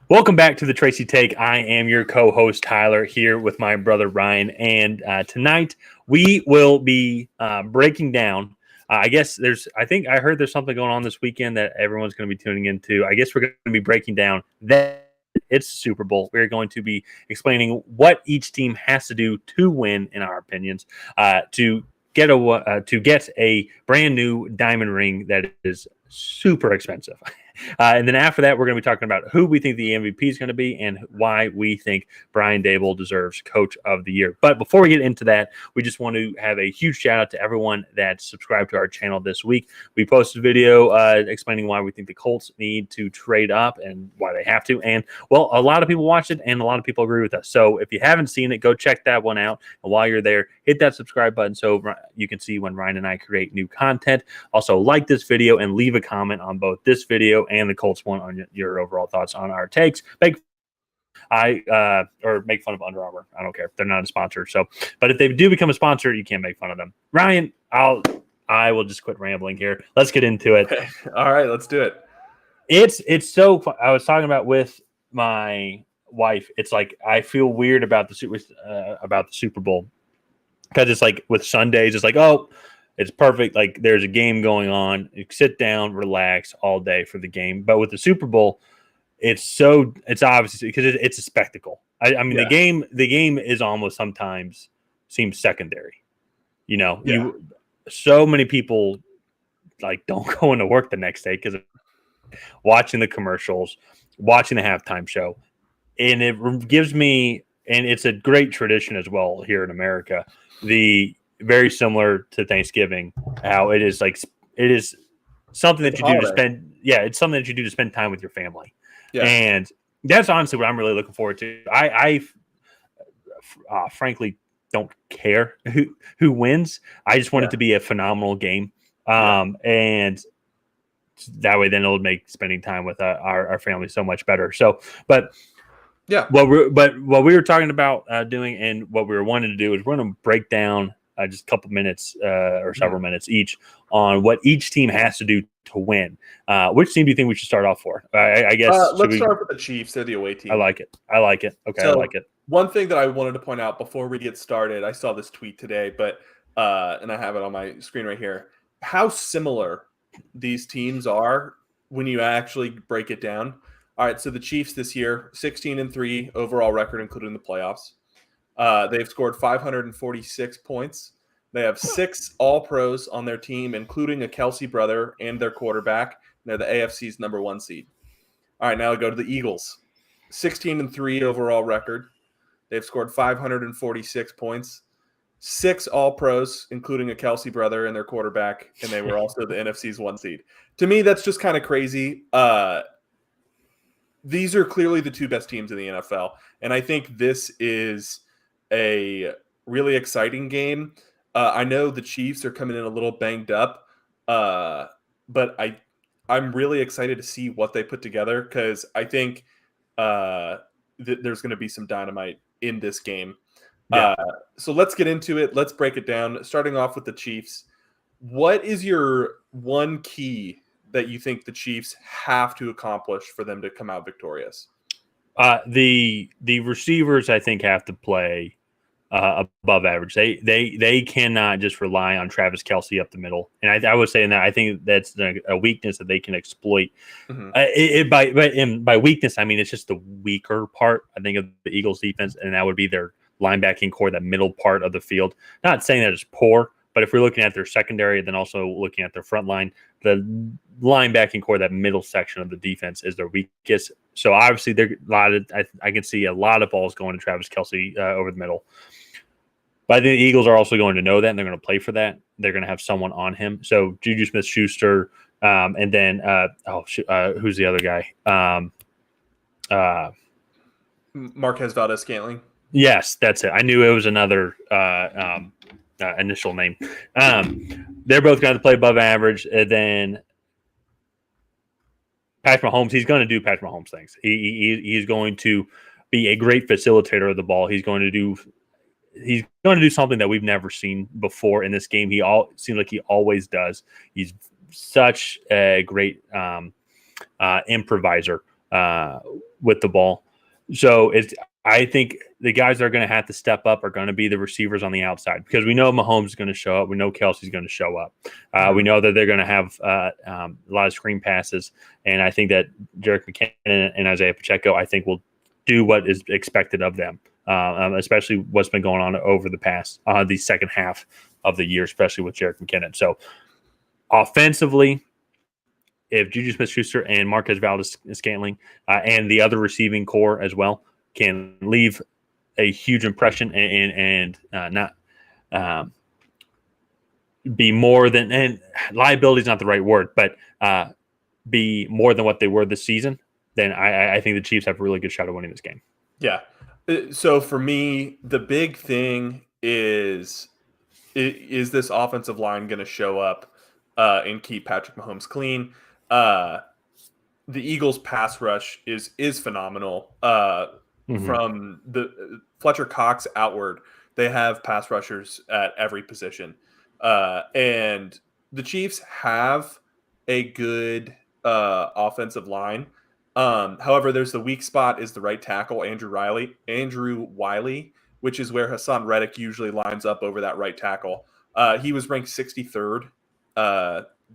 Welcome back to the Tracy Take. I am your co-host Tyler here with my brother Ryan, and tonight we will be breaking down. I think I heard there's something going on this weekend that everyone's going to be tuning into. I guess we're going to be breaking down that it's Super Bowl. We're going to be explaining what each team has to do to win, in our opinions, to get a brand new diamond ring that is super expensive. And then after that, we're going to be talking about who we think the MVP is going to be and why we think Brian Daboll deserves Coach of the Year. But before we get into that, we just want to have a huge shout out to everyone that subscribed to our channel this week. We posted a video explaining why we think the Colts need to trade up and why they have to. And, well, a lot of people watched it and a lot of people agree with us. So if you haven't seen it, go check that one out. And while you're there, hit that subscribe button so you can see when Ryan and I create new content. Also, like this video and leave a comment on both this video and the Colts one on your overall thoughts on our takes. Make fun of Under Armour. I don't care. They're not a sponsor. So, but if they do become a sponsor, you can't make fun of them. Ryan, I will just quit rambling here. Let's get into it. Okay. All right, let's do it. It's so fun. I was talking about with my wife. It's like I feel weird about the Super Bowl because it's like with Sundays, it's like, oh, it's perfect. Like there's a game going on. You sit down, relax all day for the game. But with the Super Bowl, it's obviously because it's a spectacle. I mean, the game is almost sometimes seems secondary. You know, so many people like don't go into work the next day because watching the commercials, watching the halftime show, and it gives me, and it's a great tradition as well here in America. Very similar to Thanksgiving, how it is something that you do to spend. Yeah, it's something that you do to spend time with your family. Yeah. And that's honestly what I'm really looking forward to. I frankly don't care who wins. I just want it to be a phenomenal game. And that way then it'll make spending time with our family so much better. So, but yeah, what we were talking about doing and what we were wanting to do is we're going to break down just a couple minutes or several minutes each on what each team has to do to win. Which team do you think we should start off for? I guess let's start with the Chiefs. They're the away team. I like it. Okay, so, I like it. One thing that I wanted to point out before we get started, I saw this tweet today, but and I have it on my screen right here. How similar these teams are when you actually break it down. All right, so the Chiefs this year, 16-3 overall record, including the playoffs. They've scored 546 points. They have 6 All-Pros on their team, including a Kelsey brother and their quarterback. They're the AFC's #1 seed. All right, now we go to the Eagles. 16-3 overall record. They've scored 546 points. 6 All-Pros, including a Kelsey brother and their quarterback, and they were also the NFC's 1 seed. To me, that's just kind of crazy. These are clearly the 2 best teams in the NFL, and I think this is a really exciting game. I know the Chiefs are coming in a little banged up, but I'm really excited to see what they put together because I think there's going to be some dynamite in this game. Yeah. So let's get into it. Let's break it down. Starting off with the Chiefs, what is your one key that you think the Chiefs have to accomplish for them to come out victorious? The receivers, I think, have to play above average. They cannot just rely on Travis Kelce up the middle. And I would say that I think that's a weakness that they can exploit. Mm-hmm. By weakness, I mean it's just the weaker part, I think, of the Eagles defense, and that would be their linebacking core, that middle part of the field. Not saying that it's poor, but if we're looking at their secondary, then also looking at their front line, the linebacking core, that middle section of the defense is their weakest. So obviously, I can see a lot of balls going to Travis Kelce over the middle. But I think the Eagles are also going to know that, and they're going to play for that. They're going to have someone on him. So Juju Smith-Schuster, and then who's the other guy? Marquez Valdes-Scantling. Yes, that's it. I knew it was another initial name. They're both going to play above average. And then Patrick Mahomes, he's going to do Patrick Mahomes things. He's going to be a great facilitator of the ball. He's going to do something that we've never seen before in this game. Seems like he always does. He's such a great improviser with the ball. So I think the guys that are going to have to step up are going to be the receivers on the outside, because we know Mahomes is going to show up. We know Kelsey's going to show up. We know that they're going to have a lot of screen passes. And I think that Jerick McKinnon and Isaiah Pacheco, I think, will do what is expected of them, especially what's been going on over the second half of the year, especially with Jerick McKinnon. So offensively, if Juju Smith-Schuster and Marquez Valdes-Scantling and the other receiving core as well can leave a huge impression and not be more than, and liability is not the right word, but be more than what they were this season, then I think the Chiefs have a really good shot at winning this game. Yeah. So for me, the big thing is this offensive line going to show up and keep Patrick Mahomes clean? The Eagles' pass rush is phenomenal. From the Fletcher Cox outward, they have pass rushers at every position, and the Chiefs have a good offensive line. However, there's the weak spot is the right tackle, Andrew Wiley, which is where Hassan Reddick usually lines up over that right tackle. He was ranked 63rd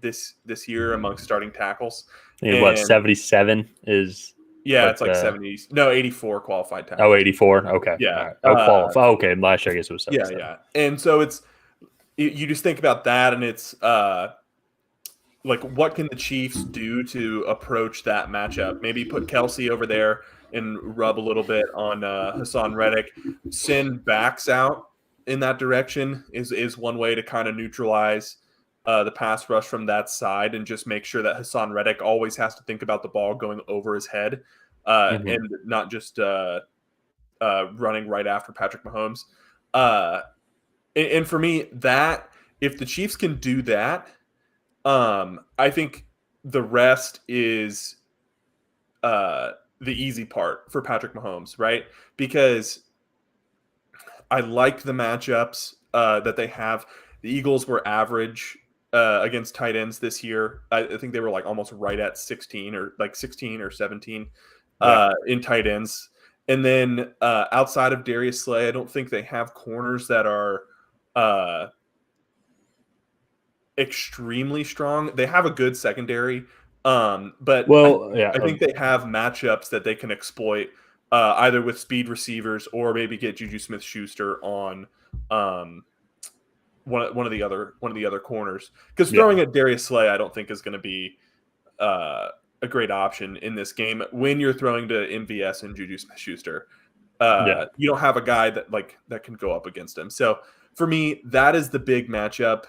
this year among starting tackles. And what, 77 is? Yeah, it's like 70s. No, 84 qualified tackles. Oh, 84. Okay. Yeah. Right. Qualified. Okay. Last year, I guess it was 77. Yeah. And so you just think about that, and it's like, what can the Chiefs do to approach that matchup? Maybe put Kelsey over there and rub a little bit on Hassan Reddick. Send backs out in that direction is one way to kind of neutralize the pass rush from that side, and just make sure that Hassan Reddick always has to think about the ball going over his head and not just running right after Patrick Mahomes. And for me, that if the Chiefs can do that, I think the rest is the easy part for Patrick Mahomes, right? Because I like the matchups that they have. The Eagles were average against tight ends this year. I think they were like almost right at 16 or 17 in tight ends. And then outside of Darius Slay, I don't think they have corners that are extremely strong. They have a good secondary, but I think they have matchups that they can exploit either with speed receivers or maybe get Juju Smith-Schuster on one of the other corners, because throwing at Darius Slay I don't think is going to be a great option in this game when you're throwing to MVS and Juju Smith-Schuster. You don't have a guy that can go up against him. So for me, that is the big matchup.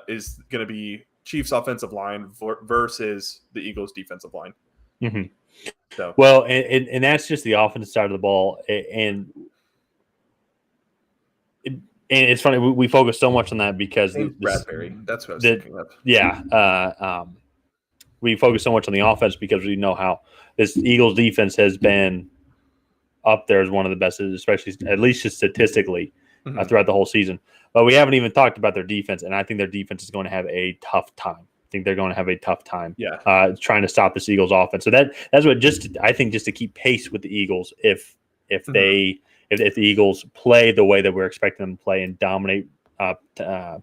Is going to be Chiefs offensive line versus the Eagles defensive line. So well, and that's just the offensive side of the ball, and it's funny we focus so much on that because Bradbury. That's what I was thinking of. Yeah, we focus so much on the offense because we know how this Eagles defense has been up there as one of the best, especially at least statistically throughout the whole season. But we haven't even talked about their defense, and I think their defense is going to have a tough time. I think they're going to have a tough time trying to stop this Eagles offense. So that's what I think just to keep pace with the Eagles, if the Eagles play the way that we're expecting them to play and dominate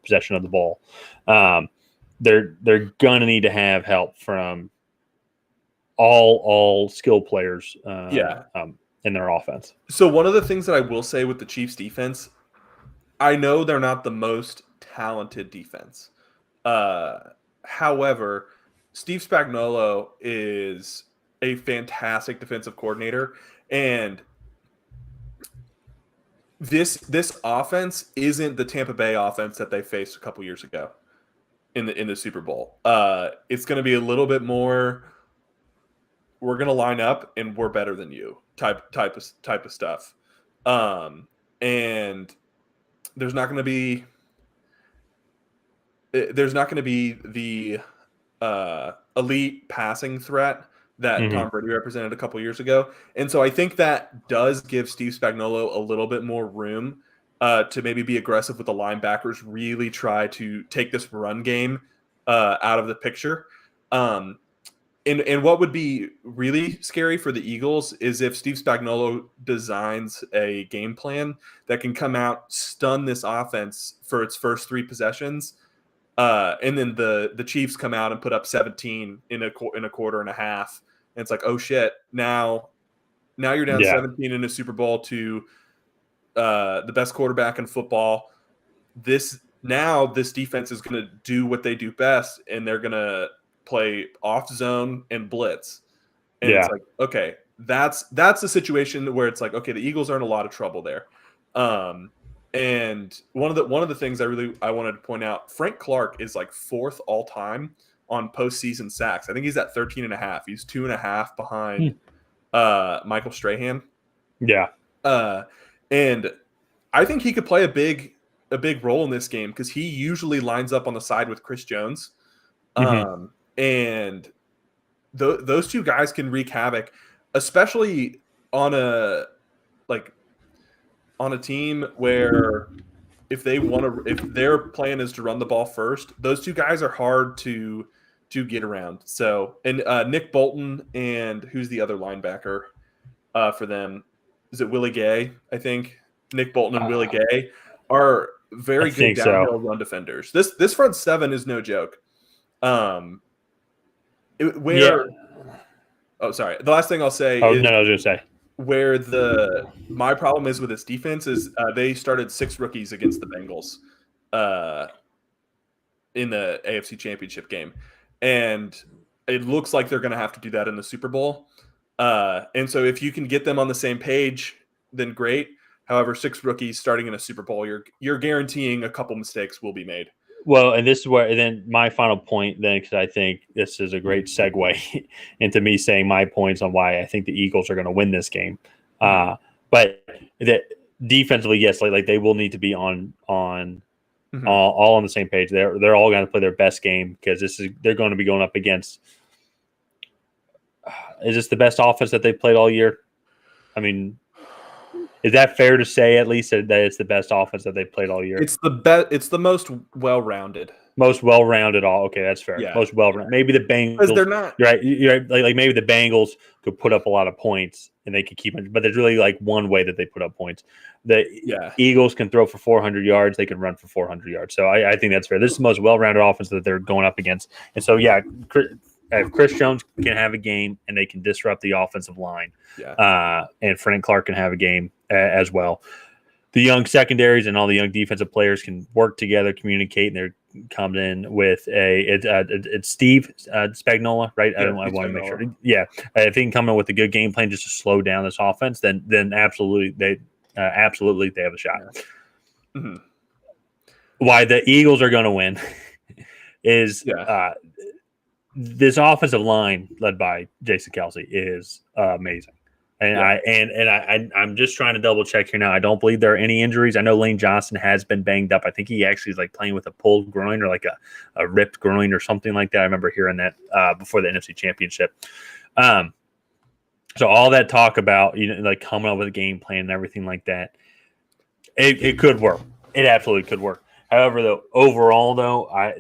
possession of the ball, they're going to need to have help from all skill players in their offense. So one of the things that I will say with the Chiefs defense, I know they're not the most talented defense. However, Steve Spagnuolo is a fantastic defensive coordinator, and this offense isn't the Tampa Bay offense that they faced a couple years ago in the Super Bowl. It's going to be a little bit more, we're going to line up and we're better than you type of stuff. And there's not going to be the elite passing threat that Tom Brady represented a couple years ago. And so I think that does give Steve Spagnuolo a little bit more room to maybe be aggressive with the linebackers, really try to take this run game out of the picture. And And what would be really scary for the Eagles is if Steve Spagnuolo designs a game plan that can come out, stun this offense for its first 3 possessions, and then the Chiefs come out and put up 17 in a quarter and a half, and it's like, oh shit, now you're down 17 in a Super Bowl to the best quarterback in football. This defense is going to do what they do best, and they're going to play off zone and blitz. And it's like, okay, that's the situation where it's like, okay, the Eagles are in a lot of trouble there. And one of the things I wanted to point out, Frank Clark is like 4th all time on postseason sacks. I think he's at 13.5. He's 2.5 behind Michael Strahan. Yeah. And I think he could play a big role in this game because he usually lines up on the side with Chris Jones. And those 2 guys can wreak havoc, especially on a team where if their plan is to run the ball first, those 2 guys are hard to get around. So, and Nick Bolton and who's the other linebacker for them? Is it Willie Gay? I think Nick Bolton and Willie Gay are very good downhill run defenders. This front 7 is no joke. Oh, sorry. The last thing I'll say is I was going to say where my problem is with this defense is they started 6 rookies against the Bengals in the AFC Championship game, and it looks like they're going to have to do that in the Super Bowl. And so if you can get them on the same page, then great. However, 6 rookies starting in a Super Bowl, you're guaranteeing a couple mistakes will be made. Well, and this is where then my final point then, because I think this is a great segue into me saying my points on why I think the Eagles are going to win this game. But that defensively, yes, like they will need to be on all on the same page. They're all going to play their best game because they're going to be going up against. Is this the best offense that they've played all year? I mean, is that fair to say at least that it's the best offense that they've played all year? It's the most well-rounded. Most well-rounded all. Okay, that's fair. Yeah. Most well-rounded. Maybe the Bengals. Because they're not. You're right. Like maybe the Bengals could put up a lot of points and they could keep it. But there's really like one way that they put up points. The Eagles can throw for 400 yards. They can run for 400 yards. So I think that's fair. This is the most well-rounded offense that they're going up against. And so, if Chris Jones can have a game and they can disrupt the offensive line, and Frank Clark can have a game as well. The young secondaries and all the young defensive players can work together, communicate, and they're coming in with it's Steve Spagnuolo, right? Yeah, I want to make sure. Yeah, if he can come in with a good game plan just to slow down this offense, then absolutely they have a shot. Yeah. Mm-hmm. Why the Eagles are going to win is this offensive line led by Jason Kelsey is amazing. And I'm just trying to double check here now. I don't believe there are any injuries. I know Lane Johnson has been banged up. I think he actually is like playing with a pulled groin or like a ripped groin or something like that. I remember hearing that before the NFC Championship. So all that talk about like coming up with a game plan and everything like that, it could work. It absolutely could work. However, though overall though,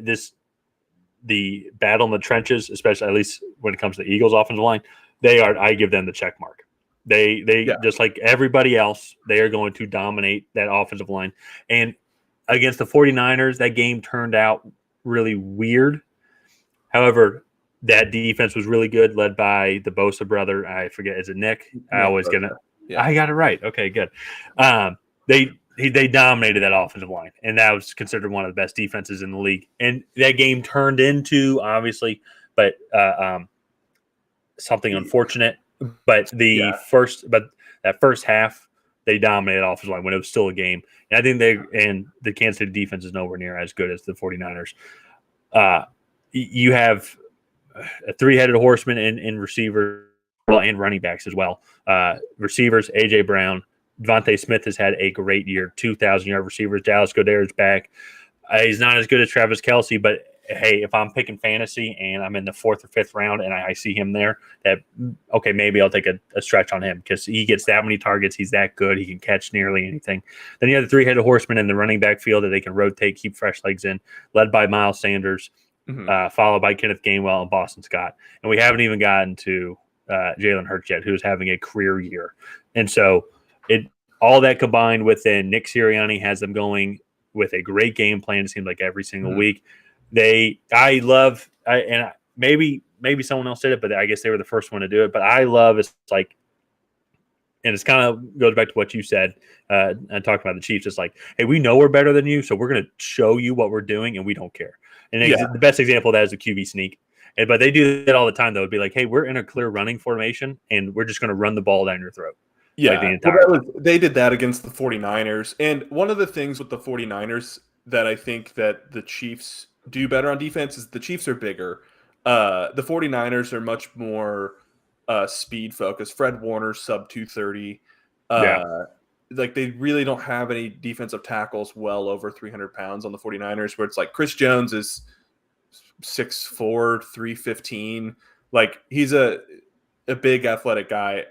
the battle in the trenches, especially at least when it comes to the Eagles' offensive line, I give them the check mark. They just like everybody else, they are going to dominate that offensive line. And against the 49ers, that game turned out really weird. However, that defense was really good, led by the Bosa brother. I forget, is it Nick? I got it right. Okay, good. They dominated that offensive line, and that was considered one of the best defenses in the league. And that game turned into, obviously, but something unfortunate. But that first half, they dominated offensive line when it was still a game. And I think the Kansas City defense is nowhere near as good as the 49ers. You have a 3-headed horseman in receivers and running backs as well. Receivers, A.J. Brown. Devontae Smith has had a great year, 2,000-yard receivers. Dallas Goedert's back. He's not as good as Travis Kelce, but hey, if I'm picking fantasy and I'm in the 4th or 5th round and I see him there, maybe I'll take a stretch on him because he gets that many targets. He's that good. He can catch nearly anything. Then you have the 3-headed horseman in the running back field that they can rotate, keep fresh legs in, led by Miles Sanders followed by Kenneth Gainwell and Boston Scott. And we haven't even gotten to Jalen Hurts yet, who's having a career year. And so all that combined with then Nick Sirianni has them going with a great game plan, it seems like every single week. Maybe someone else did it, but I guess they were the first one to do it. But I love it's like, and it's kind of goes back to what you said and talking about the Chiefs. It's like, hey, we know we're better than you, so we're going to show you what we're doing, and we don't care. And the best example of that is the QB sneak. But they do that all the time, though. It'd be like, hey, we're in a clear running formation, and we're just going to run the ball down your throat. Yeah, they did that against the 49ers. And one of the things with the 49ers that I think that the Chiefs do better on defense is the Chiefs are bigger. The 49ers are much more speed focused. Fred Warner, sub 230. Like they really don't have any defensive tackles well over 300 pounds on the 49ers, where it's like Chris Jones is 6'4", 315. Like he's a big athletic guy.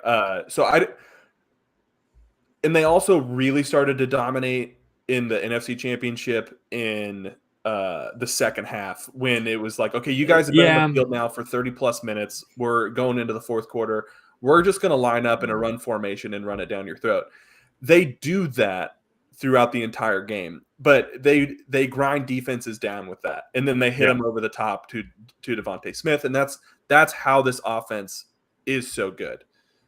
And they also really started to dominate in the NFC Championship in the second half when it was like, okay, you guys have been on the field now for 30-plus minutes. We're going into the fourth quarter. We're just going to line up in a run formation and run it down your throat. They do that throughout the entire game, but they grind defenses down with that, and then they hit them over the top to Devontae Smith, and that's how this offense is so good.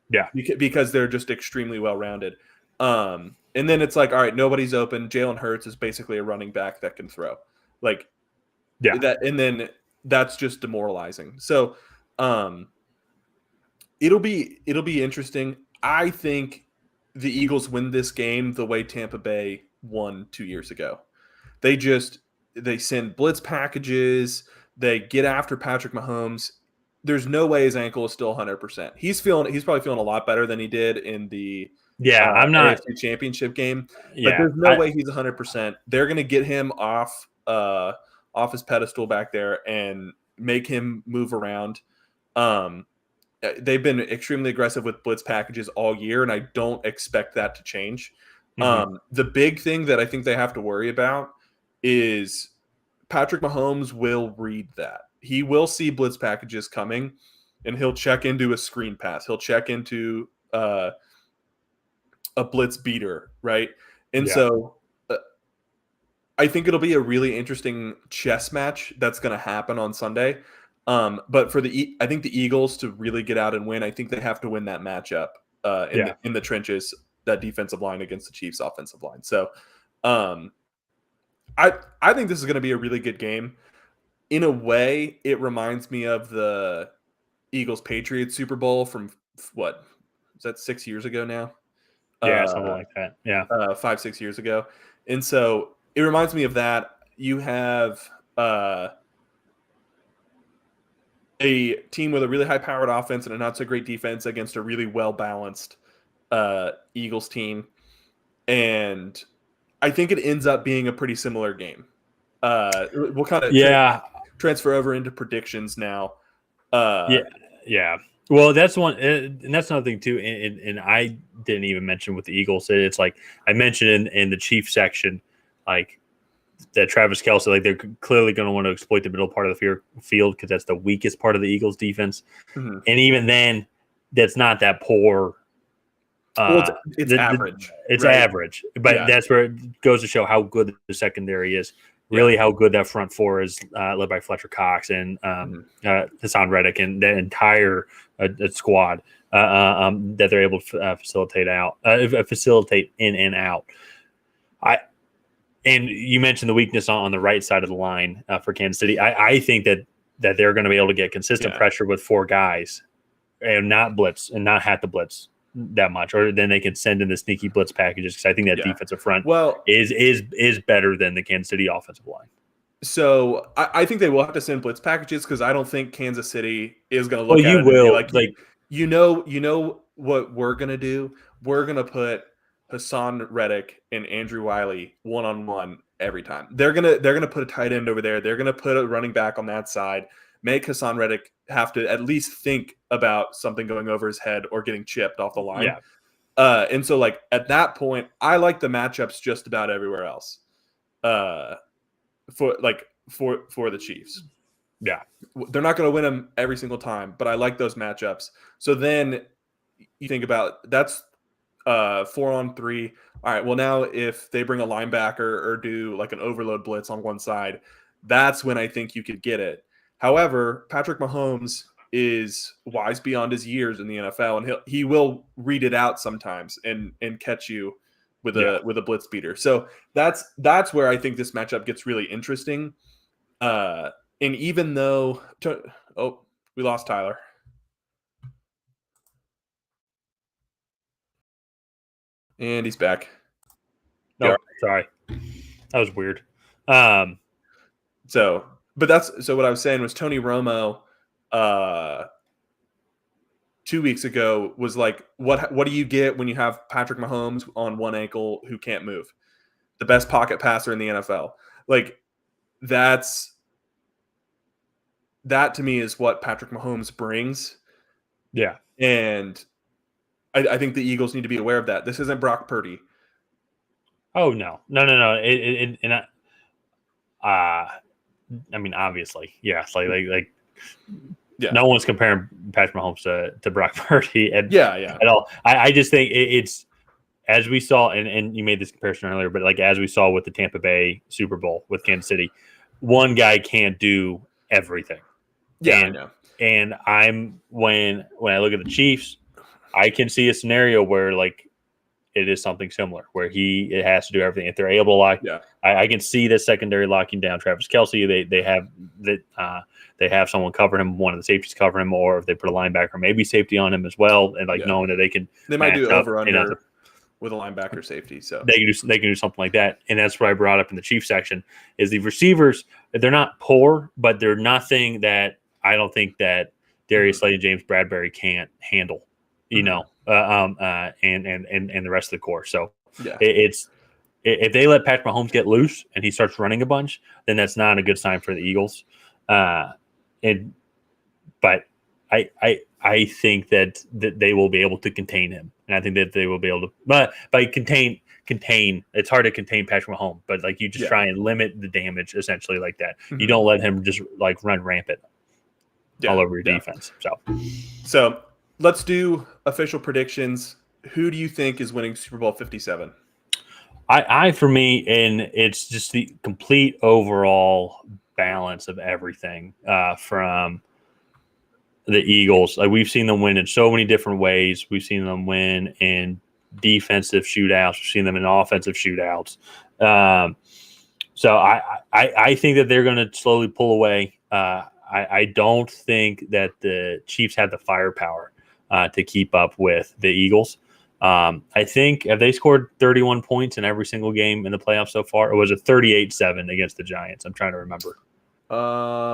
Yeah, because they're just extremely well-rounded. And then it's like, all right, nobody's open. Jalen Hurts is basically a running back that can throw. And then that's just demoralizing. So, it'll be interesting. I think the Eagles win this game the way Tampa Bay won 2 years ago. They send blitz packages. They get after Patrick Mahomes. There's no way his ankle is still 100%. He's probably feeling a lot better than he did in the AFC Championship game. But there's no way he's 100%. They're going to get him off his pedestal back there and make him move around. They've been extremely aggressive with blitz packages all year, and I don't expect that to change. The big thing that I think they have to worry about is Patrick Mahomes will read that. He will see blitz packages coming, and he'll check into a screen pass. He'll check into a blitz beater, right? And so I think it'll be a really interesting chess match that's going to happen on Sunday. But I think the Eagles, to really get out and win, I think they have to win that matchup in the trenches, that defensive line against the Chiefs offensive line. So I think this is going to be a really good game. In a way, it reminds me of the Eagles-Patriots Super Bowl from what? Is that 6 years ago now? Yeah, something like that. Yeah. 5-6 years ago. And so it reminds me of that. You have a team with a really high-powered offense and a not-so-great defense against a really well-balanced Eagles team. And I think it ends up being a pretty similar game. We'll kind of transfer over into predictions now. Yeah. Well, that's one, and that's another thing too. And I didn't even mention with the Eagles. It's like I mentioned in the Chiefs section, like that Travis Kelce, like they're clearly going to want to exploit the middle part of the field because that's the weakest part of the Eagles defense. And even then, that's not that poor. It's average. It's average, but that's where it goes to show how good the secondary is. Really, how good that front four is, led by Fletcher Cox and Hassan Reddick and the entire squad that they're able to facilitate in and out. And you mentioned the weakness on the right side of the line for Kansas City. I think that they're going to be able to get consistent pressure with four guys and not blitz and not have to blitz that much, or then they can send in the sneaky blitz packages because I think that defensive front is better than the Kansas City offensive line. So I think they will have to send blitz packages because I don't think Kansas City is going to look at it and be like you know what we're going to do? We're going to put Hassan Reddick and Andrew Wiley one-on-one every time. They're gonna put a tight end over there. They're gonna put a running back on that side. Make Hassan Reddick have to at least think about something going over his head or getting chipped off the line. And so like at that point, I like the matchups just about everywhere else. For the Chiefs. Yeah. They're not going to win them every single time, but I like those matchups. So then you think about that's 4-on-3. All right, well, now if they bring a linebacker or do like an overload blitz on one side, that's when I think you could get it. However, Patrick Mahomes is wise beyond his years in the NFL, and he will read it out sometimes and catch you with a blitz beater. So that's where I think this matchup gets really interesting. And even though we lost Tyler. And he's back. No, sorry. That was weird. So what I was saying was Tony Romo 2 weeks ago was like, what do you get when you have Patrick Mahomes on one ankle who can't move? The best pocket passer in the NFL. Like that to me is what Patrick Mahomes brings. Yeah. And I think the Eagles need to be aware of that. This isn't Brock Purdy. Oh no. I mean, obviously, yeah. It's like yeah. No one's comparing Patrick Mahomes to Brock Purdy at all. I just think it's as we saw, and you made this comparison earlier, but like as we saw with the Tampa Bay Super Bowl with Kansas City, one guy can't do everything. Yeah, I know. And when I look at the Chiefs, I can see a scenario where like it is something similar where it has to do everything. If they're able to lock, I can see the secondary locking down Travis Kelce. They have someone covering him, one of the safeties covering him, or if they put a linebacker, maybe safety on him as well, and knowing that they might do over under with a linebacker safety. So they can do something like that. And that's what I brought up in the Chiefs section is the receivers. They're not poor, but they're nothing that I don't think that Darius Slay and James Bradbury can't handle. And the rest of the core. So it's if they let Patrick Mahomes get loose and he starts running a bunch, then that's not a good sign for the Eagles. But I think that they will be able to contain him, and I think that they will be able to. But by contain, it's hard to contain Patrick Mahomes. But like you just try and limit the damage essentially like that. Mm-hmm. You don't let him just like run rampant all over your defense. So. Let's do official predictions. Who do you think is winning Super Bowl 57? For me, and it's just the complete overall balance of everything from the Eagles. Like we've seen them win in so many different ways. We've seen them win in defensive shootouts. We've seen them in offensive shootouts. So I think that they're going to slowly pull away. I don't think that the Chiefs have the firepower to keep up with the Eagles. I think have they scored 31 points in every single game in the playoffs so far, or was it 38-7 against the Giants? I'm trying to remember.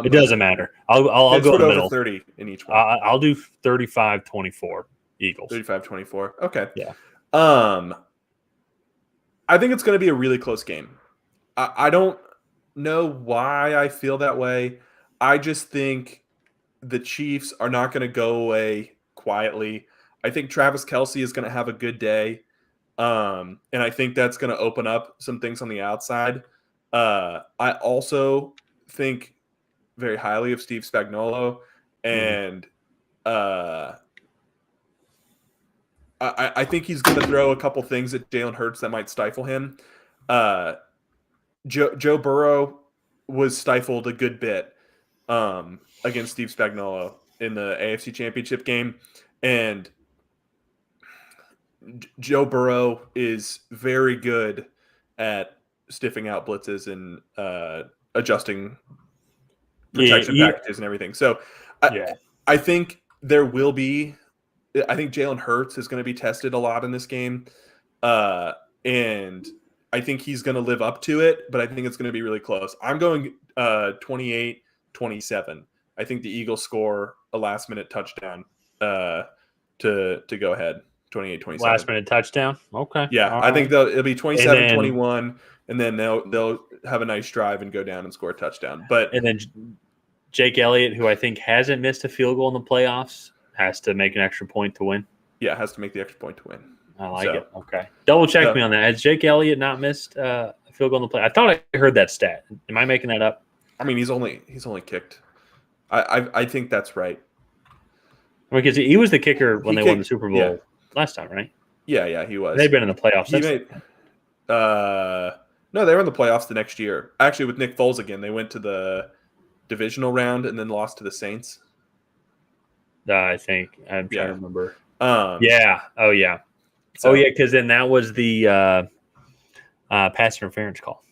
It doesn't matter. I'll go in the middle. 30 in each one. I'll do 35-24 Eagles. 35-24. Okay. Yeah. I think it's going to be a really close game. I don't know why I feel that way. I just think the Chiefs are not going to go away quietly. I think Travis Kelce is going to have a good day. And I think that's going to open up some things on the outside. I also think very highly of Steve Spagnuolo. And I think he's going to throw a couple things at Jalen Hurts that might stifle him. Joe Burrow was stifled a good bit against Steve Spagnuolo in the AFC Championship game. And Joe Burrow is very good at stiffing out blitzes and adjusting protection packages and everything. So I think there will be – I think Jalen Hurts is going to be tested a lot in this game. And I think he's going to live up to it, but I think it's going to be really close. I'm going 28-27. I think the Eagles score a last-minute touchdown to go ahead, 28-27. Last-minute touchdown? Okay. Yeah, I think it'll be 27-21, and then they'll have a nice drive and go down and score a touchdown. And then Jake Elliott, who I think hasn't missed a field goal in the playoffs, has to make an extra point to win. Yeah, has to make the extra point to win. I like it. Okay. Double check me on that. Has Jake Elliott not missed a field goal in the play? I thought I heard that stat. Am I making that up? I mean, he's only kicked I think that's right. Because he was the kicker when they won the Super Bowl yeah. last time, right? Yeah, he was. They've been in the playoffs. He made. No, they were in the playoffs the next year. Actually, with Nick Foles again, they went to the divisional round and then lost to the Saints. I think I'm trying to remember. Yeah. Oh yeah. So, because then that was the pass interference call.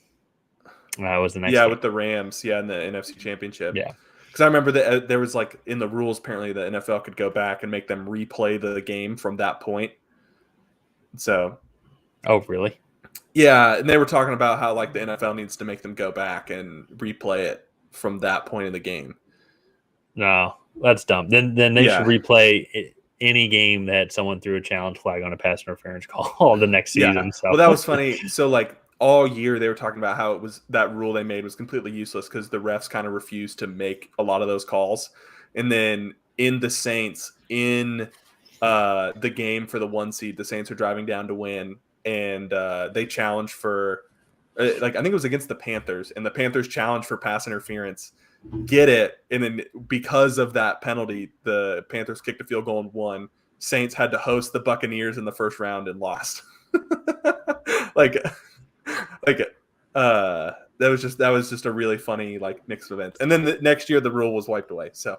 That was the next. Yeah, with the Rams. Yeah, in the NFC Championship. Yeah. Because I remember that there was like in the rules, apparently the NFL could go back and make them replay the game from that point. So. Oh really? Yeah, and they were talking about how like the NFL needs to make them go back and replay it from that point in the game. No, that's dumb. Then they should replay any game that someone threw a challenge flag on a pass interference call the next season. Yeah. So. Well, that was funny. So like all year they were talking about how it was that rule they made was completely useless because the refs kind of refused to make a lot of those calls. And then in the Saints, in the game for the 1 seed, the Saints are driving down to win. And they challenged for, like, I think it was against the Panthers, and the Panthers challenged for pass interference, get it, and then because of that penalty, the Panthers kicked a field goal and won. Saints had to host the Buccaneers in the first round and lost. That was just a really funny like mixed event. And then the next year the rule was wiped away. So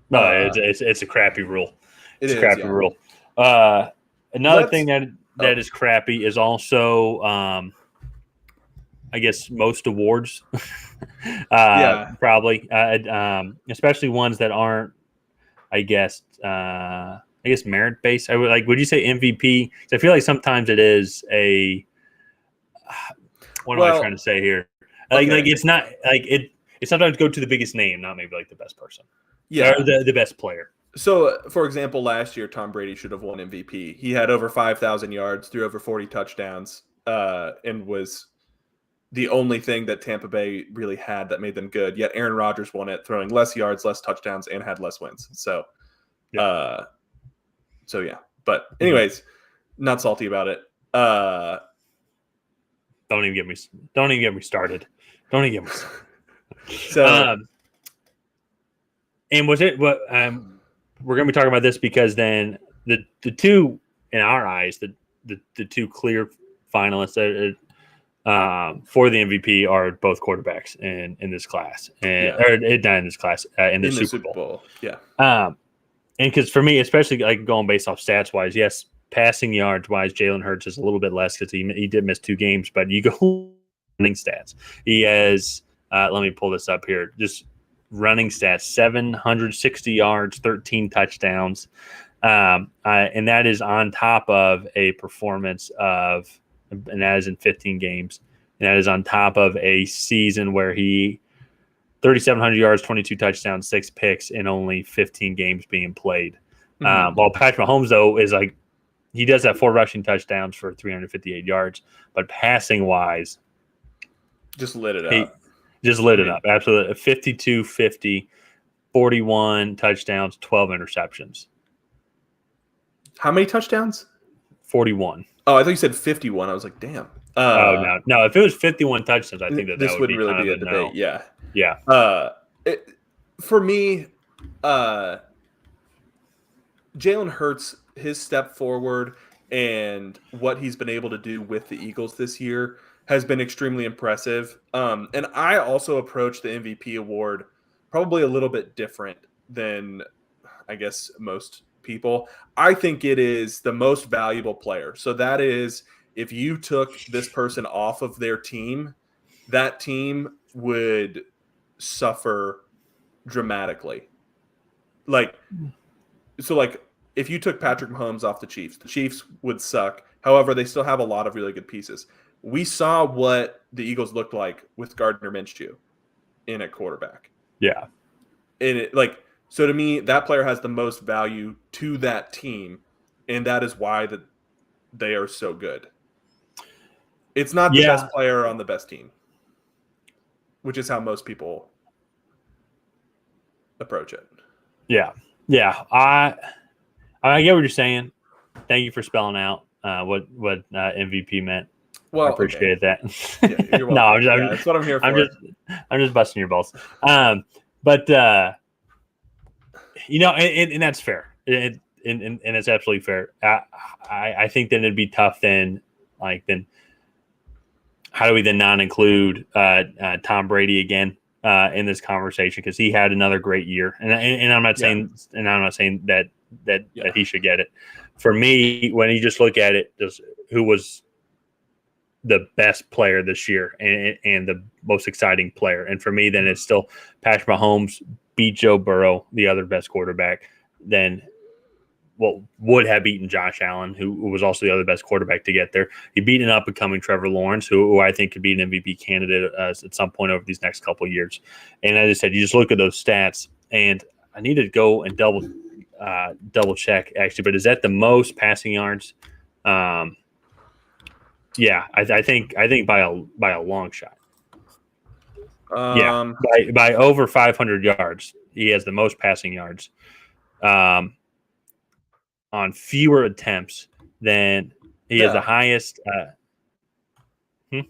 no, it's a crappy rule. It's a crappy rule. Another thing that is crappy is also, I guess, most awards. Probably, especially ones that aren't, I guess, merit based. Would you say MVP? I feel like sometimes it is a. What am I trying to say here? Like it's not like it. It sometimes go to the biggest name, not maybe like the best person. Yeah, or the best player. So, for example, last year, Tom Brady should have won MVP. He had over 5,000 yards, threw over 40 touchdowns, and was the only thing that Tampa Bay really had that made them good. Yet Aaron Rodgers won it, throwing less yards, less touchdowns, and had less wins. So, yeah. But anyways, not salty about it. Don't even get me started. Don't even get me started. So, and was it what? We're going to be talking about this because then the two, in our eyes, the two clear finalists for the MVP are both quarterbacks in this class, and or not in this class in the Super Bowl. Yeah. And because for me, especially like going based off stats wise, yes, passing yards wise, Jalen Hurts is a little bit less because he did miss 2 games, but you go running stats. He has. Let me pull this up here. Just running stats: 760 yards, 13 touchdowns, and that is on top of a performance of, and that is in 15 games, and that is on top of a season where he 3,700 yards, 22 touchdowns, 6 picks in only 15 games being played. While Patrick Mahomes though is like he does have 4 rushing touchdowns for 358 yards, but passing wise, just lit it up. Just lit it up. Absolutely. 52-50, 41 touchdowns, 12 interceptions. How many touchdowns? 41. Oh, I thought you said 51. I was like, damn. No. If it was 51 touchdowns, I think this would wouldn't be really be a no. debate. Yeah. Yeah. For me, Jalen Hurts, his step forward and what he's been able to do with the Eagles this year has been extremely impressive. And I also approach the MVP award probably a little bit different than, I guess, most people. I think it is the most valuable player. So that is, if you took this person off of their team, that team would suffer dramatically. If you took Patrick Mahomes off the Chiefs would suck. However, they still have a lot of really good pieces. We saw what the Eagles looked like with Gardner Minshew in at quarterback. Yeah. And so to me, that player has the most value to that team, and that is why they are so good. It's not the best player on the best team, which is how most people approach it. Yeah. I get what you're saying. Thank you for spelling out what MVP meant. Well, I appreciate that. Yeah, you're welcome. That's what I'm here for. I'm just busting your balls. But and that's fair. And it's absolutely fair. I think then it'd be tough then, then how do we then not include Tom Brady again in this conversation, because he had another great year, and I'm not saying that he should get it. For me, when you just look at it, just who was the best player this year and the most exciting player, and for me, then it's still Patrick Mahomes beat Joe Burrow, the other best quarterback, then would have beaten Josh Allen, who was also the other best quarterback to get there. He beat an up-and-coming Trevor Lawrence, who I think could be an MVP candidate at some point over these next couple of years. And as I said, you just look at those stats, and I need to go and double check, actually, but is that the most passing yards? Yeah, I think by a long shot. By over 500 yards, he has the most passing yards. On fewer attempts than he has the highest. Patrick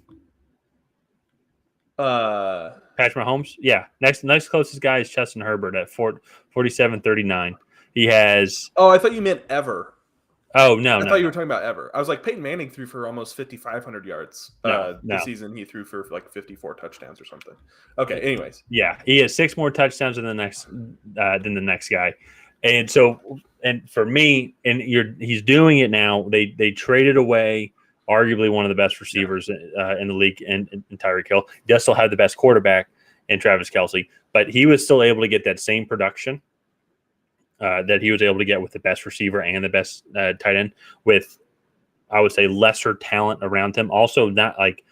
Mahomes, yeah. Next closest guy is Justin Herbert at 47-39. He has. Oh, I thought you meant ever. Oh no, I thought you were talking about ever. I was like, Peyton Manning threw for almost 5,500 yards. The season he threw for like 54 touchdowns or something. Okay, anyways. Yeah, he has 6 more touchdowns than the next guy, and so. And for me, he's doing it now. They traded away arguably one of the best receivers in the league, and Tyreek Hill. He does still have the best quarterback in Travis Kelce, but he was still able to get that same production that he was able to get with the best receiver and the best tight end with, I would say, lesser talent around him. Also, not like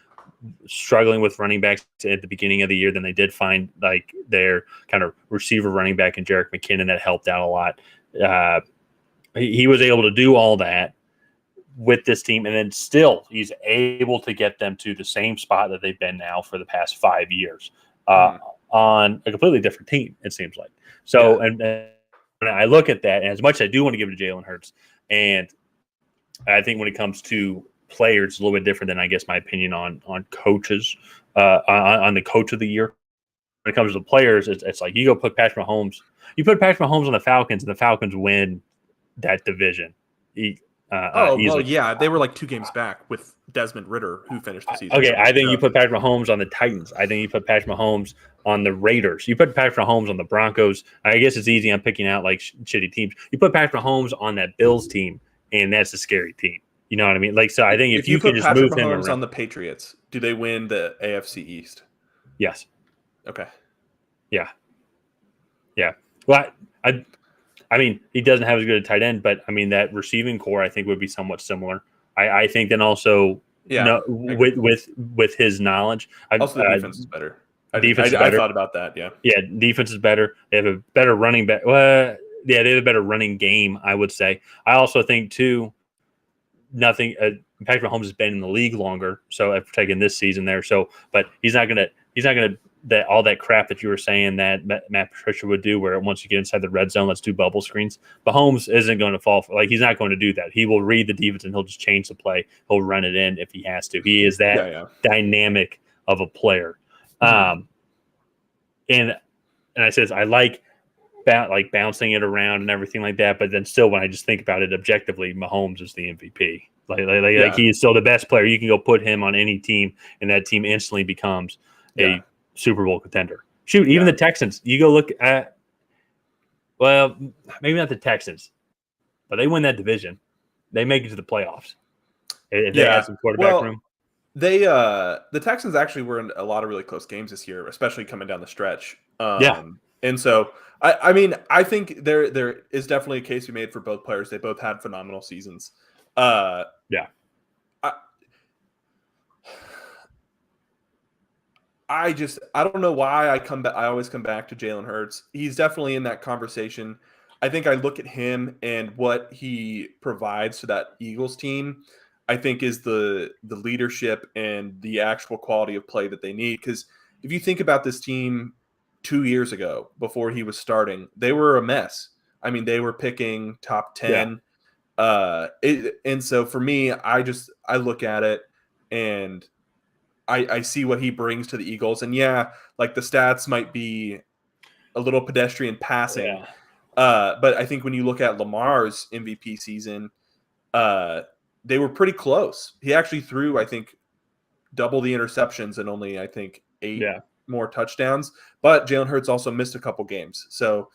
struggling with running backs at the beginning of the year than they did find like their kind of receiver running back in Jerick McKinnon that helped out a lot. He was able to do all that with this team, and then still he's able to get them to the same spot that they've been now for the past 5 years on a completely different team, it seems like. So, and when I look at that, and as much as I do want to give it to Jalen Hurts, and I think when it comes to players, it's a little bit different than, I guess, my opinion on coaches, on the coach of the year. When it comes to players, it's like you go put Patrick Mahomes. You put Patrick Mahomes on the Falcons, and the Falcons win that division. They were like 2 games back with Desmond Ridder, who finished the season. Okay, I think you put Patrick Mahomes on the Titans. I think you put Patrick Mahomes on the Raiders. You put Patrick Mahomes on the Broncos. I guess it's easy. I'm picking out like shitty teams. You put Patrick Mahomes on that Bills team, and that's a scary team. You know what I mean? Like, so I think if you can just move him around. On the Patriots, do they win the AFC East? Yes. Okay. Yeah. Well, I mean, he doesn't have as good a tight end, but I mean that receiving core I think would be somewhat similar. I think then also with his knowledge. Also, the defense is better. I thought about that. Yeah. Yeah, defense is better. They have a better running back. Well, they have a better running game, I would say. I also think too. Patrick Mahomes has been in the league longer, so I've taken this season there. So, but he's not gonna that all that crap that you were saying that Matt Patricia would do, where once you get inside the red zone, let's do bubble screens. Mahomes isn't going to fall for, he's not going to do that. He will read the defense and he'll just change the play. He'll run it in if he has to. He is that dynamic of a player. And I says I like bouncing it around and everything like that, but then still when I just think about it objectively, Mahomes is the MVP. Like he is still the best player. You can go put him on any team, and that team instantly becomes a Super Bowl contender. Shoot, even the Texans. You go look at, well, maybe not the Texans, but they win that division. They make it to the playoffs. If they have some quarterback room. The Texans actually were in a lot of really close games this year, especially coming down the stretch. And so I mean, I think there is definitely a case to be made for both players. They both had phenomenal seasons. I don't know why I always come back to Jalen Hurts. He's definitely in that conversation. I think I look at him and what he provides to that Eagles team, I think is the leadership and the actual quality of play that they need. Because if you think about this team 2 years ago, before he was starting, they were a mess. I mean, they were picking top 10. And so for me, I look at it and I see what he brings to the Eagles. And like the stats might be a little pedestrian passing, But I think when you look at Lamar's MVP season, they were pretty close. He actually threw, I think, double the interceptions and only, I think, 8 more touchdowns. But Jalen Hurts also missed a couple games. So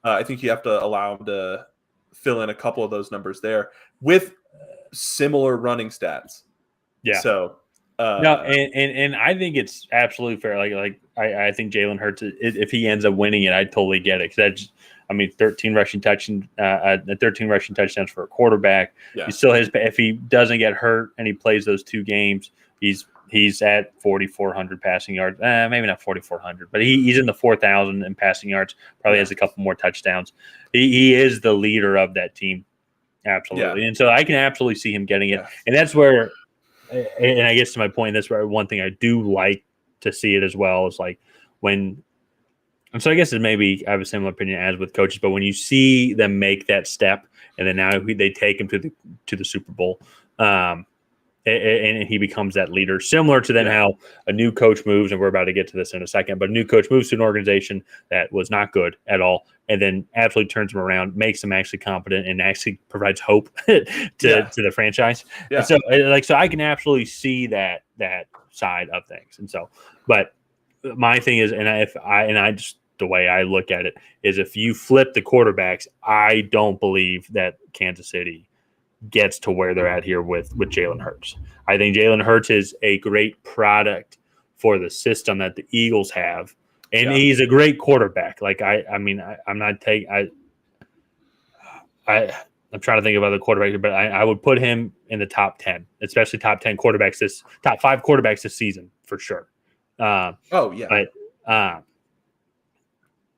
I think you have to allow him to fill in a couple of those numbers there with similar running stats. Yeah. So no, and I think it's absolutely fair. I think Jalen Hurts, if he ends up winning it, I totally get it. Because 13 rushing touchdowns for a quarterback. Yeah. He still has. If he doesn't get hurt and he plays those 2 games, he's at 4,400 passing yards. Maybe not 4,400, but he's in the 4,000 in passing yards. Probably has a couple more touchdowns. He is the leader of that team, absolutely. And so I can absolutely see him getting it. And that's where. And I guess to my point, that's where one thing I do like to see it as well is like when, and so I guess it maybe I have a similar opinion as with coaches, but when you see them make that step and then now they take him to the Super Bowl, and he becomes that leader, similar to then how a new coach moves, and we're about to get to this in a second, but a new coach moves to an organization that was not good at all, and then absolutely turns them around, makes them actually competent, and actually provides hope to the franchise. Yeah. And so I can absolutely see that side of things. And so, but my thing is, the way I look at it is if you flip the quarterbacks, I don't believe that Kansas City gets to where they're at here with Jalen Hurts. I think Jalen Hurts is a great product for the system that the Eagles have, and he's a great quarterback. Like I'm trying to think of other quarterbacks, but I would put him in the top 10, especially top 5 quarterbacks this season for sure. But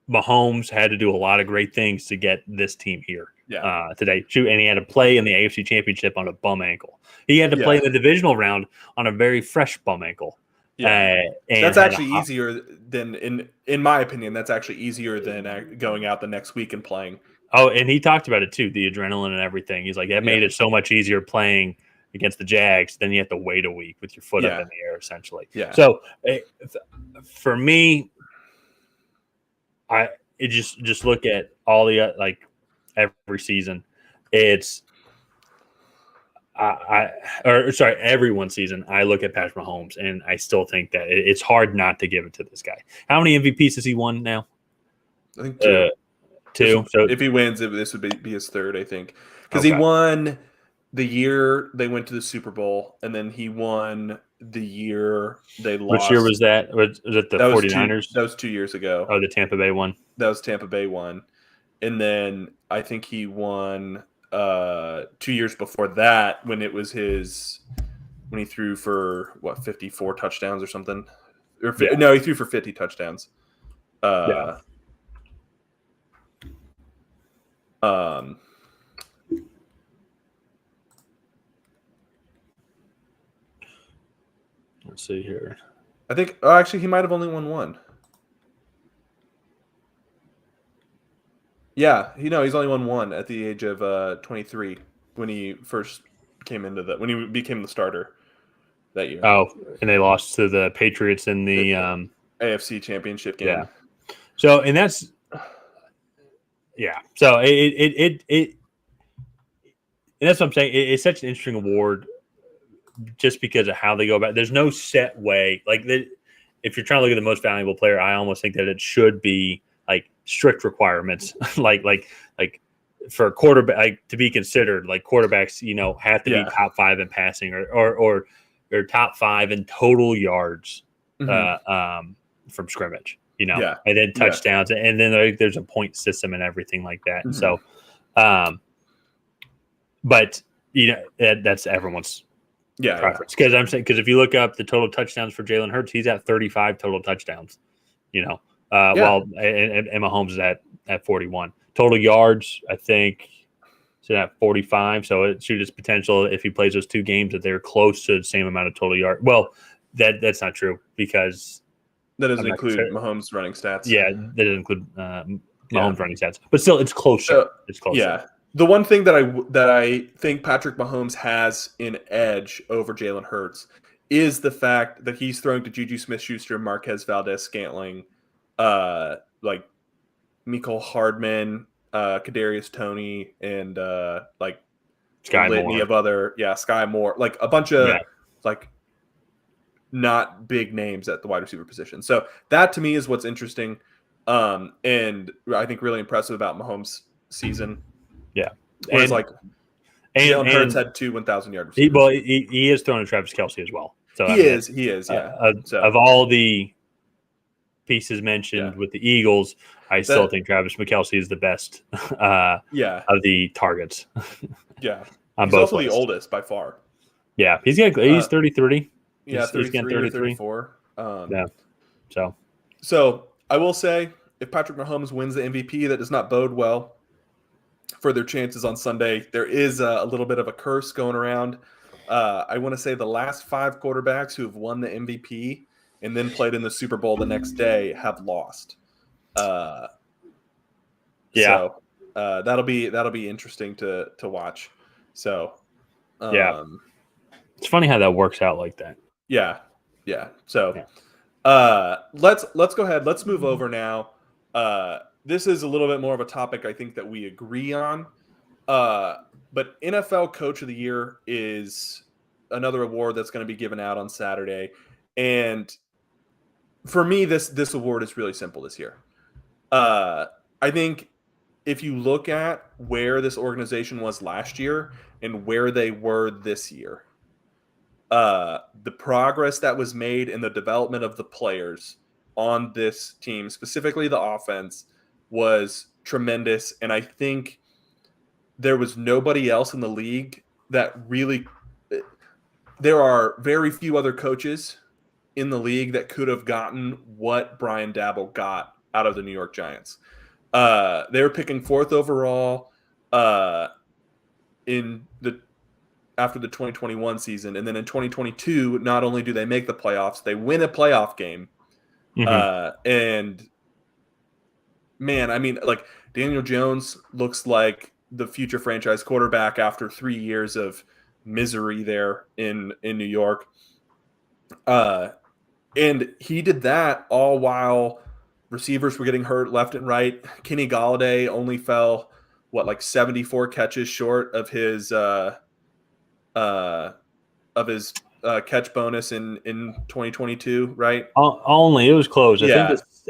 Mahomes had to do a lot of great things to get this team here today. And he had to play in the AFC Championship on a bum ankle. He had to play in the divisional round on a very fresh bum ankle. And that's actually easier than, in my opinion, that's actually easier than going out the next week and playing. Oh, and he talked about it too, the adrenaline and everything. He's like, that made it so much easier playing against the Jags. Then you have to wait a week with your foot up in the air, essentially. Yeah. So for me, just look at all the every season. It's every one season I look at Patrick Mahomes and I still think that it's hard not to give it to this guy. How many MVPs has he won now? I think 2. 2. So if he wins, this would be his 3rd, I think, because he won the year they went to the Super Bowl, and then he won the year they lost. Which year was that? Was it the 49ers? That was 2 years ago. Oh, the Tampa Bay one. That was Tampa Bay one. And then I think he won 2 years before that when he threw for 54 touchdowns or something. No, he threw for 50 touchdowns. Let's see here. I think actually he might have only won 1. Yeah, he's only won 1 at the age of 23 when he first came when he became the starter that year. Oh, and they lost to the Patriots in the AFC Championship game. Yeah. So, and that's So and that's what I'm saying. It's such an interesting award just because of how they go about it. There's no set way. If you're trying to look at the most valuable player, I almost think that it should be strict requirements, like for a quarterback to be considered. Like quarterbacks, have to be top 5 in passing or top 5 in total yards from scrimmage. And then touchdowns, and then there's a point system and everything like that. And so, but that's everyone's preference. Because if you look up the total touchdowns for Jalen Hurts, he's at 35 total touchdowns. While and Mahomes is at 41 total yards. I think it's at 45. So it shoots potential if he plays those 2 games that they're close to the same amount of total yards. Well, that's not true because. That doesn't include Mahomes' running stats. Yeah, that doesn't include Mahomes' running stats. But still, it's closer. It's closer. Yeah. The one thing that I think Patrick Mahomes has an edge over Jalen Hurts is the fact that he's throwing to Juju Smith-Schuster, Marquez Valdez-Scantling, Mecole Hardman, Kadarius Toney and like Sky a litany Moore. of other Sky Moore, like a bunch of like not big names at the wide receiver position. So that to me is what's interesting, and I think really impressive about Mahomes' season. Yeah, Whereas Jalen Hurts and had 2 1,000-yard receivers. he is throwing to Travis Kelce as well. So he is, yeah. Of all the pieces mentioned with the Eagles, I still think Travis McKelce is the best of the targets. Yeah. He's also ways. The oldest by far. Yeah. He's 33. Yeah, 33 or 34. So I will say, if Patrick Mahomes wins the MVP, that does not bode well for their chances on Sunday. There is a little bit of a curse going around. I want to say the last 5 quarterbacks who have won the MVP and then played in the Super Bowl the next day have lost. So that'll be interesting to watch. So it's funny how that works out like that. Yeah. So let's go ahead. Let's move over now. This is a little bit more of a topic I think that we agree on. But NFL Coach of the Year is another award that's going to be given out on Saturday. And for me, this award is really simple this year. I think if you look at where this organization was last year and where they were this year, the progress that was made in the development of the players on this team, specifically the offense, was tremendous. And I think there was nobody else in the league that really – there are very few other coaches in the league that could have gotten what Brian Daboll got out of the New York Giants. They were picking 4th overall after the 2021 season. And then in 2022, not only do they make the playoffs, they win a playoff game. And man, I mean, like Daniel Jones looks like the future franchise quarterback after 3 years of misery there in New York. And he did that all while receivers were getting hurt left and right. Kenny Golladay only fell, 74 catches short of his catch bonus in 2022, right? Only it was close.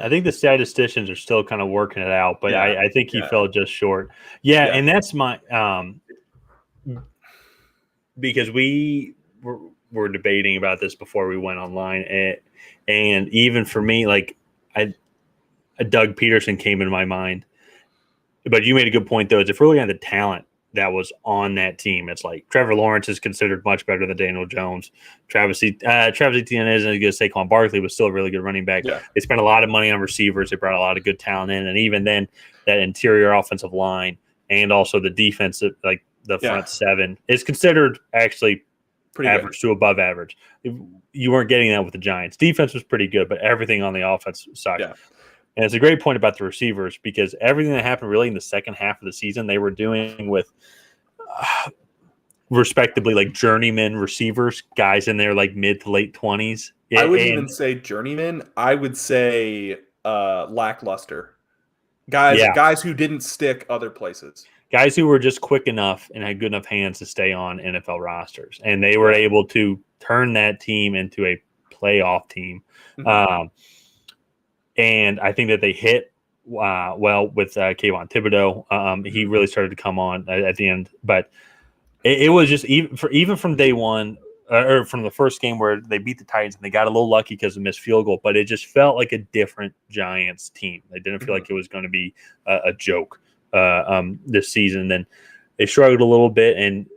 I think the statisticians are still kind of working it out, but I think he fell just short. And that's my because we were debating about this before we went online, and even for me, like Doug Peterson came into my mind. But you made a good point though. Is if we're looking at the talent that was on that team, it's like Trevor Lawrence is considered much better than Daniel Jones. Travis Etienne isn't as good as Saquon Barkley, was still a really good running back. They spent a lot of money on receivers. They brought a lot of good talent in, and even then, that interior offensive line and also the defensive, like the front seven, is considered actually pretty average to above average. You weren't getting that with the Giants. Defense was pretty good, but everything on the offense side. And it's a great point about the receivers, because everything that happened really in the second half of the season, they were doing with respectively like journeyman receivers, guys in their like mid to late 20s. I wouldn't even say journeyman. I would say lackluster. Guys who didn't stick other places. Guys who were just quick enough and had good enough hands to stay on NFL rosters. And they were able to turn that team into a playoff team. And I think that they hit well with Kayvon Thibodeau. He really started to come on at the end. But it was just even from day one, or from the first game where they beat the Titans and they got a little lucky because of missed field goal, but it just felt like a different Giants team. They didn't feel like it was going to be a joke this season. Then they struggled a little bit,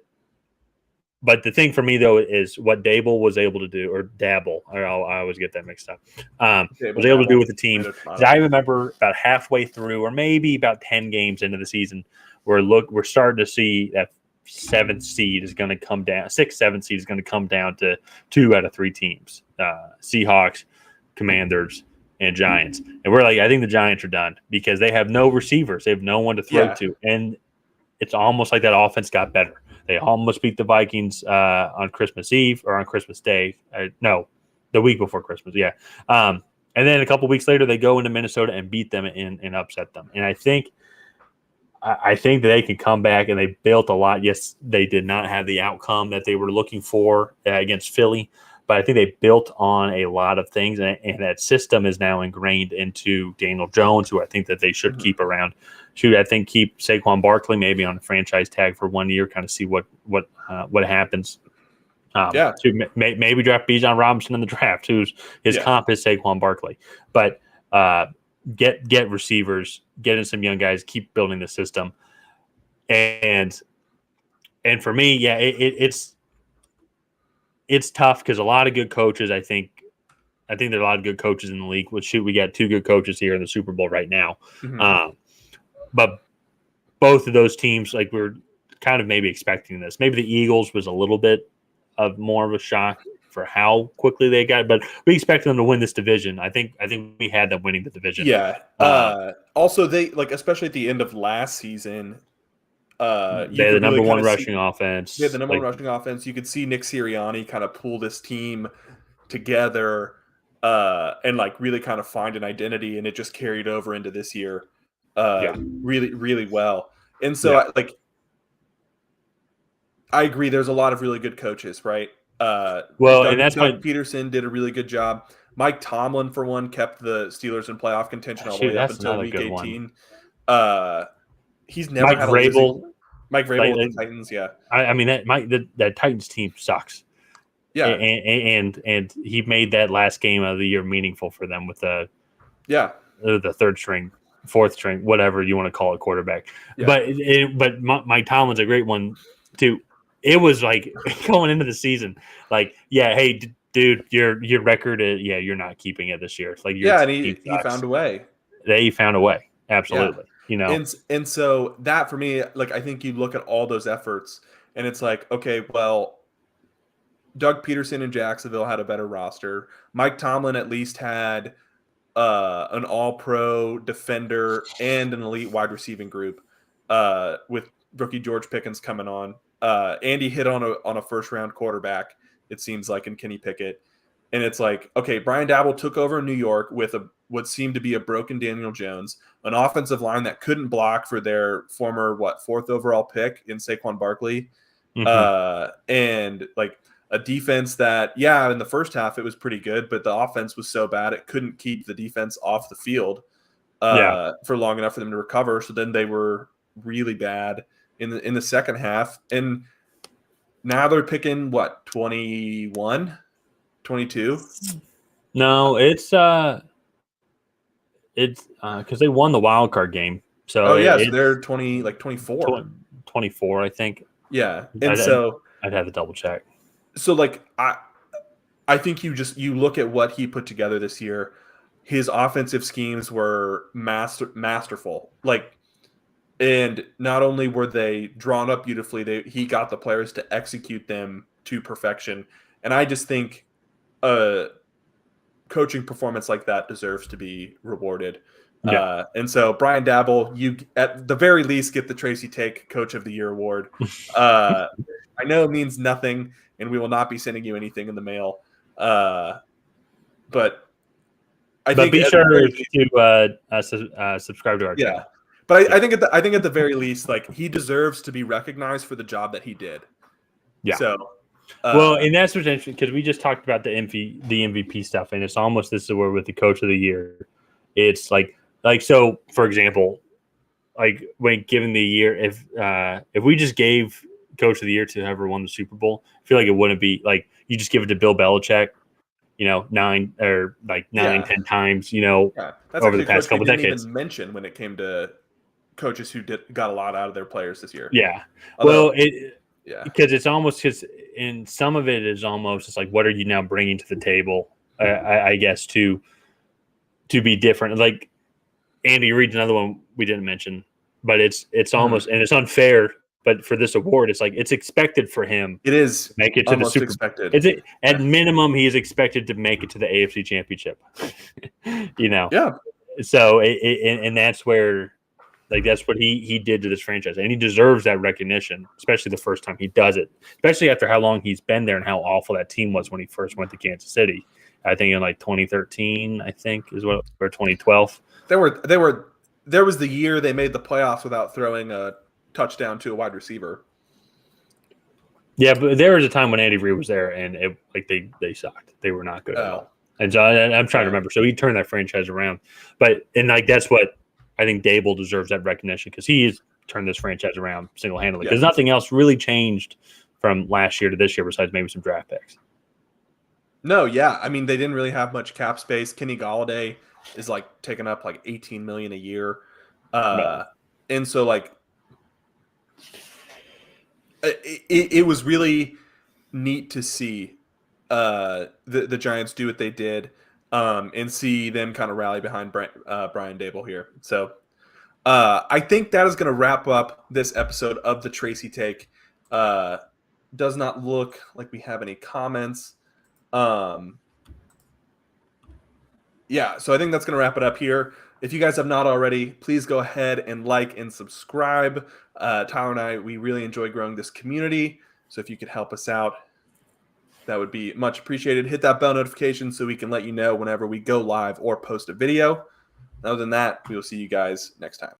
but the thing for me though is what Daboll was able to do, or Dabble, I always get that mixed up. Was able to do with the team. I remember about halfway through, or maybe about 10 games into the season, we're starting to see that 7th seed is going to come down. 6th, 7th seed is going to come down to 2 out of 3 teams: Seahawks, Commanders, and Giants. And we're like, I think the Giants are done because they have no receivers. They have no one to throw to, and it's almost like that offense got better. They almost beat the Vikings on Christmas Eve or on Christmas Day. No, the week before Christmas. And then a couple weeks later, they go into Minnesota and beat them and upset them. And I think I think that they can come back, and they built a lot. Yes, they did not have the outcome that they were looking for against Philly, but I think they built on a lot of things, and that system is now ingrained into Daniel Jones, who I think that they should keep around. Should I think keep Saquon Barkley maybe on a franchise tag for 1 year, kind of see what happens. Maybe draft Bijan Robinson in the draft, who's his comp is Saquon Barkley, but get receivers, get in some young guys, keep building the system, and for me, it's tough because a lot of good coaches. I think there are a lot of good coaches in the league. Well, shoot, we got 2 good coaches here in the Super Bowl right now, but both of those teams, like we're kind of maybe expecting this. Maybe the Eagles was a little bit of more of a shock for how quickly they got, but we expect them to win this division. I think we had them winning the division. Yeah. Also, they especially at the end of last season, they had the number one rushing offense. They had the number one rushing offense. You could see Nick Sirianni kind of pull this team together and really kind of find an identity, and it just carried over into this year really, really well. And so I agree. There's a lot of really good coaches, right? Doug Peterson did a really good job. Mike Tomlin, for one, kept the Steelers in playoff contention all the way up until week 18. He's never Mike had Vrabel. Mike Vrabel with the Titans, yeah. I mean that Titans team sucks. Yeah, and he made that last game of the year meaningful for them with the third string, fourth string, whatever you want to call it, quarterback. Yeah. But Mike Tomlin's a great one too. It was like going into the season, hey, dude, your record is you're not keeping it this year. It's like and he found a way. They found a way, absolutely. Yeah. And so that for me, I think you look at all those efforts, and it's like, okay, well, Doug Peterson in Jacksonville had a better roster. Mike Tomlin at least had an all-pro defender and an elite wide receiving group with rookie George Pickens coming on. Andy hit on a first-round quarterback, it seems like, in Kenny Pickett. And it's like, okay, Brian Daboll took over in New York with what seemed to be a broken Daniel Jones, an offensive line that couldn't block for their former, 4th overall pick in Saquon Barkley. And a defense that, in the first half it was pretty good, but the offense was so bad it couldn't keep the defense off the field for long enough for them to recover. So then they were really bad in the second half. And now they're picking 21, 22? No, it's because they won the wild card game. So so they're 24. 24, I think. Yeah. And I'd have to double check. So I think you look at what he put together this year. His offensive schemes were masterful. And not only were they drawn up beautifully, he got the players to execute them to perfection. And I just think a coaching performance like that deserves to be rewarded. Yeah. And so Brian Daboll, you at the very least get the Tracy Take Coach of the Year award. I know it means nothing, and we will not be sending you anything in the mail. But be sure to subscribe to our channel. But I think at the very least, he deserves to be recognized for the job that he did. Yeah. So, and that's what's interesting because we just talked about the MVP stuff, and it's almost this is where with the Coach of the Year, it's so. For example, when given the year, if we just gave Coach of the Year to whoever won the Super Bowl, I feel like it wouldn't be you just give it to Bill Belichick. 9 or 10 times. That's over the past couple decades. Didn't even mention when it came to coaches who got a lot out of their players this year. Yeah. Although, because it's almost and some of it is almost it's what are you now bringing to the table? I guess to be different. Andy Reid's another one we didn't mention, but it's almost and it's unfair. But for this award, it's expected for him. It is to make it to the Super. Expected. At minimum, he is expected to make it to the AFC Championship. Yeah. So and that's where, that's what he did to this franchise, and he deserves that recognition, especially the first time he does it. Especially after how long he's been there and how awful that team was when he first went to Kansas City. I think in 2013, I think is what, or 2012. They were there was the year they made the playoffs without throwing a touchdown to a wide receiver. Yeah, but there was a time when Andy Reid was there, and they sucked. They were not good at all. And so I'm trying to remember. So he turned that franchise around, that's what I think Dable deserves that recognition, because he has turned this franchise around single handedly. Because nothing else really changed from last year to this year besides maybe some draft picks. No, yeah, I mean they didn't really have much cap space. Kenny Golladay is like taking up like $18 million a year, and so like it was really neat to see the Giants do what they did, and see them kind of rally behind Brian Dable here. So I think that is going to wrap up this episode of the Tracy Take. Does not look like we have any comments. Yeah, so I think that's going to wrap it up here. If you guys have not already, please go ahead and like and subscribe. Tyler and I, we really enjoy growing this community. So if you could help us out, that would be much appreciated. Hit that bell notification so we can let you know whenever we go live or post a video. Other than that, we will see you guys next time.